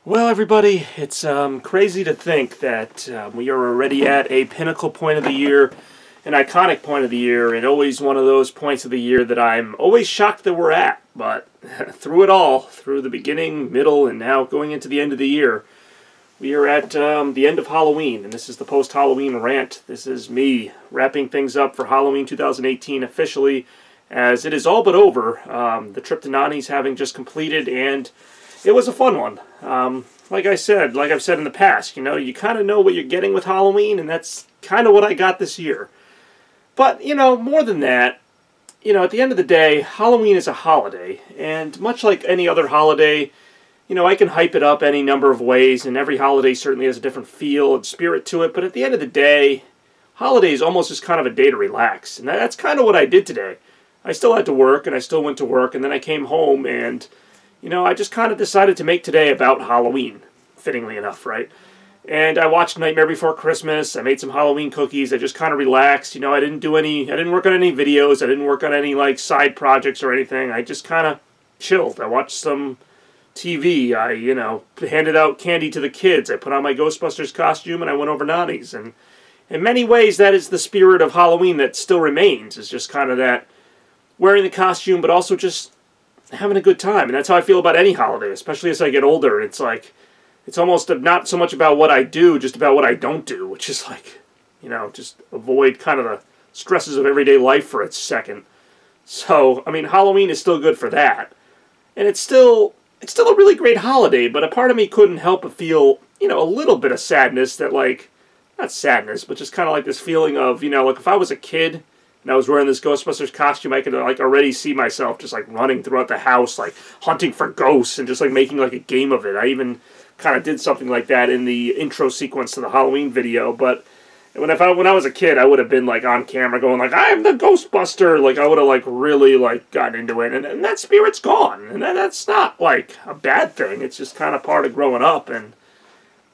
Well, everybody, it's crazy to think that we are already at a pinnacle point of the year, an iconic point of the year, and always one of those points of the year that I'm always shocked that we're at. But through it all, through the beginning, middle, and now going into the end of the year, we are at the end of Halloween, and this is the post-Halloween rant. This is me wrapping things up for Halloween 2018 officially, as it is all but over. The trip to Nonie's having just completed, and it was a fun one. Like I've said in the past, you kind of know what you're getting with Halloween, and that's kind of what I got this year. But, more than that, at the end of the day, Halloween is a holiday, and much like any other holiday, I can hype it up any number of ways, and every holiday certainly has a different feel and spirit to it, but at the end of the day, holiday is almost just kind of a day to relax, and that's kind of what I did today. I still had to work, and I still went to work, and then I came home, and I just kind of decided to make today about Halloween, fittingly enough, right? And I watched Nightmare Before Christmas, I made some Halloween cookies, I just kind of relaxed, I didn't work on any videos, I didn't work on any, side projects or anything, I just kind of chilled. I watched some TV, I, handed out candy to the kids, I put on my Ghostbusters costume, and I went over Nonie's, and in many ways, that is the spirit of Halloween that still remains, is just kind of that wearing the costume, but also just having a good time. And that's how I feel about any holiday, especially as I get older. It's it's almost not so much about what I do, just about what I don't do, which is just avoid kind of the stresses of everyday life for a second. So, Halloween is still good for that. And it's still a really great holiday, but a part of me couldn't help but feel, a little bit of sadness that, not sadness, but just kind of this feeling of, if I was a kid and I was wearing this Ghostbusters costume, I could already see myself just running throughout the house, hunting for ghosts and just making a game of it. I even kind of did something like that in the intro sequence to the Halloween video. But when I was a kid, I would have been on camera going I'm the Ghostbuster. I would have really gotten into it, and that spirit's gone, and that's not a bad thing. It's just kind of part of growing up. And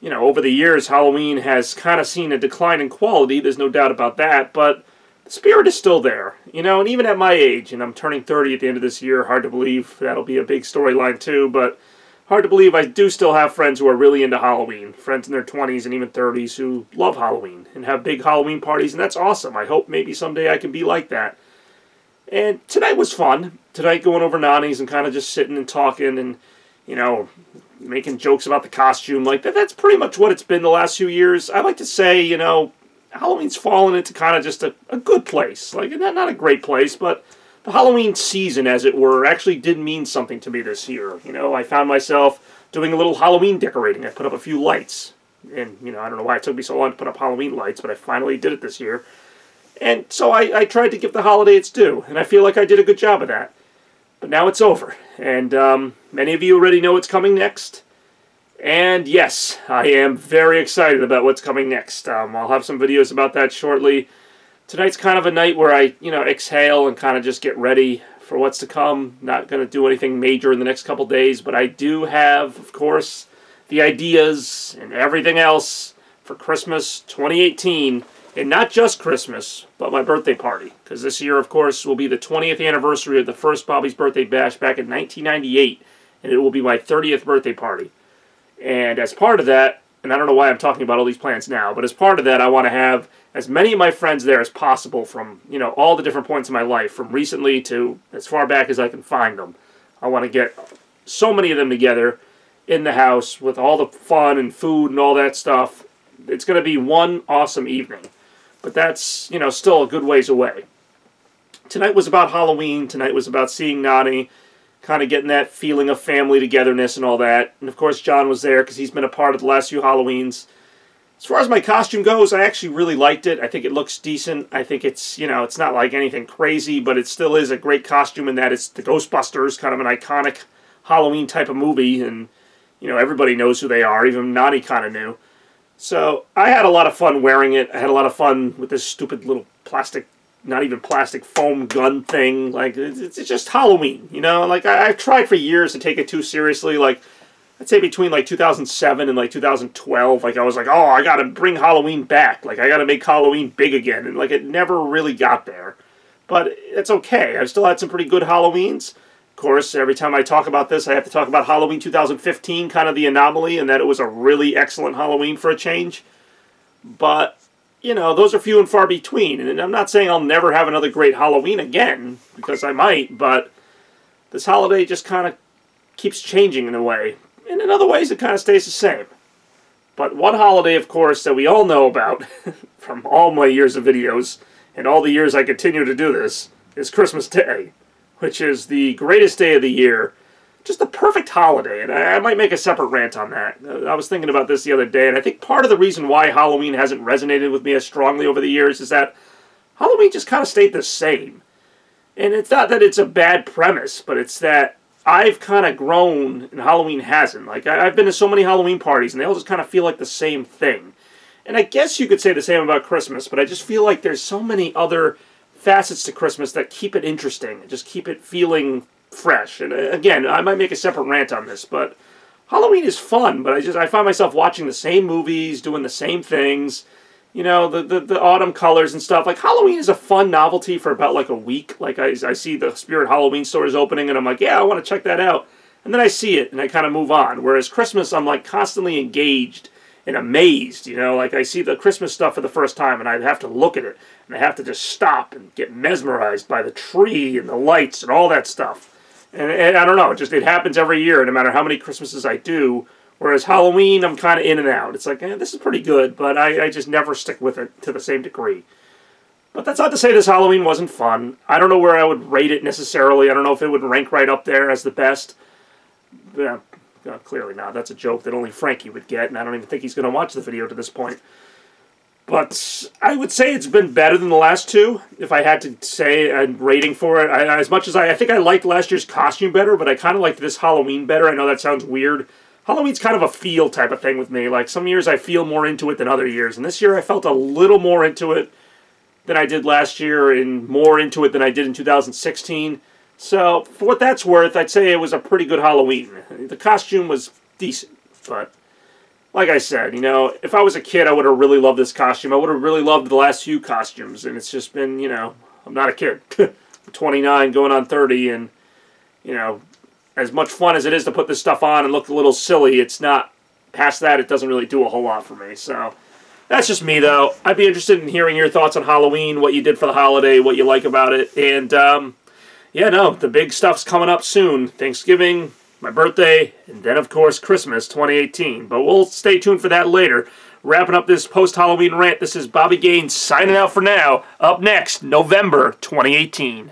over the years, Halloween has kind of seen a decline in quality. There's no doubt about that, but the spirit is still there, and even at my age, and I'm turning 30 at the end of this year, hard to believe, that'll be a big storyline too, but hard to believe I do still have friends who are really into Halloween, friends in their 20s and even 30s who love Halloween and have big Halloween parties, and that's awesome. I hope maybe someday I can be like that. And tonight was fun. Tonight going over Nonie's and kind of just sitting and talking and, making jokes about the costume. That's pretty much what it's been the last few years. I like to say, Halloween's fallen into kind of just a good place. Not a great place, but the Halloween season, as it were, actually did mean something to me this year. I found myself doing a little Halloween decorating. I put up a few lights. And, I don't know why it took me so long to put up Halloween lights, but I finally did it this year. And so I tried to give the holiday its due, and I feel like I did a good job of that. But now it's over. And many of you already know what's coming next. And yes, I am very excited about what's coming next. I'll have some videos about that shortly. Tonight's kind of a night where I, exhale and kind of just get ready for what's to come. Not going to do anything major in the next couple days, but I do have, of course, the ideas and everything else for Christmas 2018. And not just Christmas, but my birthday party. Because this year, of course, will be the 20th anniversary of the first Bobby's Birthday Bash back in 1998. And it will be my 30th birthday party. And as part of that, and I don't know why I'm talking about all these plans now, but as part of that, I want to have as many of my friends there as possible from, all the different points in my life, from recently to as far back as I can find them. I want to get so many of them together in the house with all the fun and food and all that stuff. It's going to be one awesome evening. But that's, still a good ways away. Tonight was about Halloween. Tonight was about seeing Nonie, kind of getting that feeling of family togetherness and all that. And of course, John was there because he's been a part of the last few Halloweens. As far as my costume goes, I actually really liked it. I think it looks decent. I think it's, it's not anything crazy, but it still is a great costume in that it's the Ghostbusters, kind of an iconic Halloween type of movie. And, everybody knows who they are. Even Nonie kind of knew. So I had a lot of fun wearing it. I had a lot of fun with this stupid little plastic, not even plastic, foam gun thing. It's just Halloween, I've tried for years to take it too seriously. I'd say between 2007 and 2012, I was oh, I gotta bring Halloween back. I gotta make Halloween big again. And it never really got there. But it's okay. I've still had some pretty good Halloweens. Of course, every time I talk about this, I have to talk about Halloween 2015, kind of the anomaly, and that it was a really excellent Halloween for a change. But, you know, those are few and far between. And I'm not saying I'll never have another great Halloween again, because I might, but this holiday just kind of keeps changing in a way. And in other ways, it kind of stays the same. But one holiday, of course, that we all know about from all my years of videos, and all the years I continue to do this, is Christmas Day, which is the greatest day of the year. Just the perfect holiday, and I might make a separate rant on that. I was thinking about this the other day, and I think part of the reason why Halloween hasn't resonated with me as strongly over the years is that Halloween just kind of stayed the same. And it's not that it's a bad premise, but it's that I've kind of grown and Halloween hasn't. Like, I've been to so many Halloween parties, and they all just kind of feel like the same thing. And I guess you could say the same about Christmas, but I just feel like there's so many other facets to Christmas that keep it interesting and just keep it feeling fresh. And again, I might make a separate rant on this, but Halloween is fun, but I find myself watching the same movies, doing the same things, you know, the autumn colors and stuff. Like, Halloween is a fun novelty for about like a week. Like, I see the Spirit Halloween stores opening, and I'm like, yeah, I want to check that out. And then I see it, and I kind of move on. Whereas Christmas, I'm like constantly engaged and amazed, you know, like I see the Christmas stuff for the first time and I have to look at it and I have to just stop and get mesmerized by the tree and the lights and all that stuff. And I don't know, it happens every year no matter how many Christmases I do, whereas Halloween I'm kind of in and out. It's like, this is pretty good, but I just never stick with it to the same degree. But that's not to say this Halloween wasn't fun. I don't know where I would rate it necessarily. I don't know if it would rank right up there as the best. Yeah. Clearly not. That's a joke that only Frankie would get, and I don't even think he's going to watch the video to this point. But I would say it's been better than the last two, if I had to say a rating for it. As much as I think I liked last year's costume better, but I kind of liked this Halloween better. I know that sounds weird. Halloween's kind of a feel type of thing with me. Like, some years I feel more into it than other years, and this year I felt a little more into it than I did last year, and more into it than I did in 2016. So, for what that's worth, I'd say it was a pretty good Halloween. The costume was decent, but like I said, you know, if I was a kid, I would have really loved this costume. I would have really loved the last few costumes, and it's just been, you know, I'm not a kid. I'm 29, going on 30, and, you know, as much fun as it is to put this stuff on and look a little silly, it's not, past that, it doesn't really do a whole lot for me, so that's just me, though. I'd be interested in hearing your thoughts on Halloween, what you did for the holiday, what you like about it, and, yeah, no, the big stuff's coming up soon. Thanksgiving, my birthday, and then, of course, Christmas 2018. But we'll stay tuned for that later. Wrapping up this post-Halloween rant, this is Bobby Gaines signing out for now. Up next, November 2018.